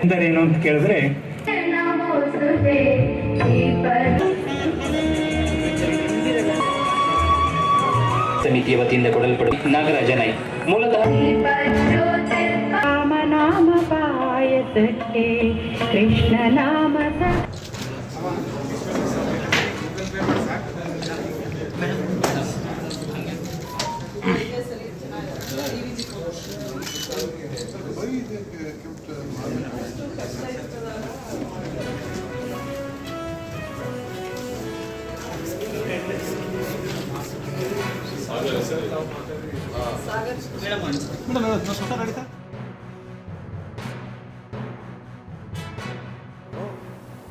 ಅಂದರೆ ಏನು ಅಂತ ಕೇಳಿದ್ರೆ ಸಮಿತಿಯ ವತಿಯಿಂದ ಕೊಡಲ್ಪಡುವ ನಾಗರಾಜ ನಾಯ್ಕ ಮೂಲತಃ ರಾಮನಾಮ ಪಾಯಸಕ್ಕೆ ಕೃಷ್ಣ ನಾಮ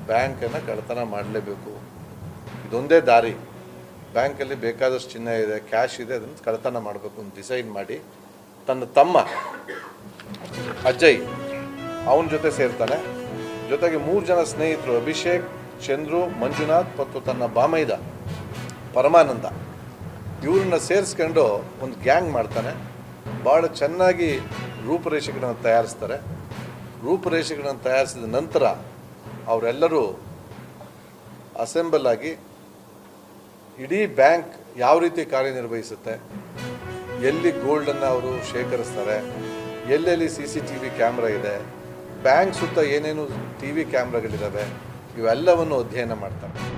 ಬ್ಯಾಂಕನ್ನು ಕಳ್ಳತನ ಮಾಡಲೇಬೇಕು. ಇದೊಂದೇ ದಾರಿ. ಬ್ಯಾಂಕಲ್ಲಿ ಬೇಕಾದಷ್ಟು ಚಿನ್ನ ಇದೆ, ಕ್ಯಾಶ್ ಇದೆ, ಅದನ್ನು ಕಳ್ಳತನ ಮಾಡಬೇಕು ಅಂತ ಡಿಸೈಡ್ ಮಾಡಿ ತನ್ನ ತಮ್ಮ ಅಜಯ್ ಅವನ ಜೊತೆ ಸೇರ್ತಾನೆ. ಜೊತೆಗೆ 3 ಜನ ಸ್ನೇಹಿತರು ಅಭಿಷೇಕ್, ಚಂದ್ರು, ಮಂಜುನಾಥ್ ಮತ್ತು ತನ್ನ ಬಾಮೈದ ಪರಮಾನಂದ ಇವ್ರನ್ನ ಸೇರಿಸ್ಕೊಂಡು ಒಂದು ಗ್ಯಾಂಗ್ ಮಾಡ್ತಾನೆ. ಭಾಳ ಚೆನ್ನಾಗಿ ರೂಪುರೇಷೆಗಳನ್ನು ತಯಾರಿಸ್ತಾರೆ. ರೂಪುರೇಷೆಗಳನ್ನು ತಯಾರಿಸಿದ ನಂತರ ಅವರೆಲ್ಲರೂ ಅಸೆಂಬಲ್ ಆಗಿ ಇಡೀ ಬ್ಯಾಂಕ್ ಯಾವ ರೀತಿ ಕಾರ್ಯನಿರ್ವಹಿಸುತ್ತೆ, ಎಲ್ಲಿ ಗೋಲ್ಡನ್ನು ಅವರು ಶೇಖರಿಸ್ತಾರೆ, ಎಲ್ಲೆಲ್ಲಿ CCTV ಕ್ಯಾಮ್ರಾ ಇದೆ, ಬ್ಯಾಂಕ್ ಸುತ್ತ ಏನೇನು TV ಕ್ಯಾಮ್ರಾಗಳಿದ್ದಾವೆ, ಇವೆಲ್ಲವನ್ನು ಅಧ್ಯಯನ ಮಾಡ್ತಾರೆ.